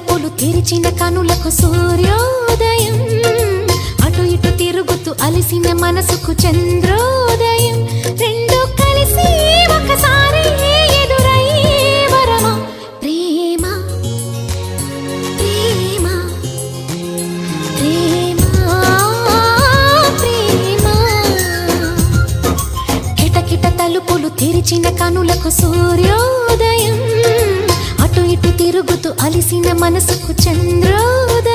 తలుపులు తెరిచిన కనులకు సూర్యోదయం, అటు ఇటు తిరుగుతూ అలసిన మనసుకు చంద్రోదయం. రెండు కలిసి ఒకసారి ఎదురయ్యే వరమా ప్రేమ ప్రేమ ప్రేమ ప్రేమ. కిటకిట తలుపులు తెరిచిన కనులకు సూర్యోదయం, అటు ఇటు తిరుగుతూ అలిసిన మనసుకు చంద్రోదయం.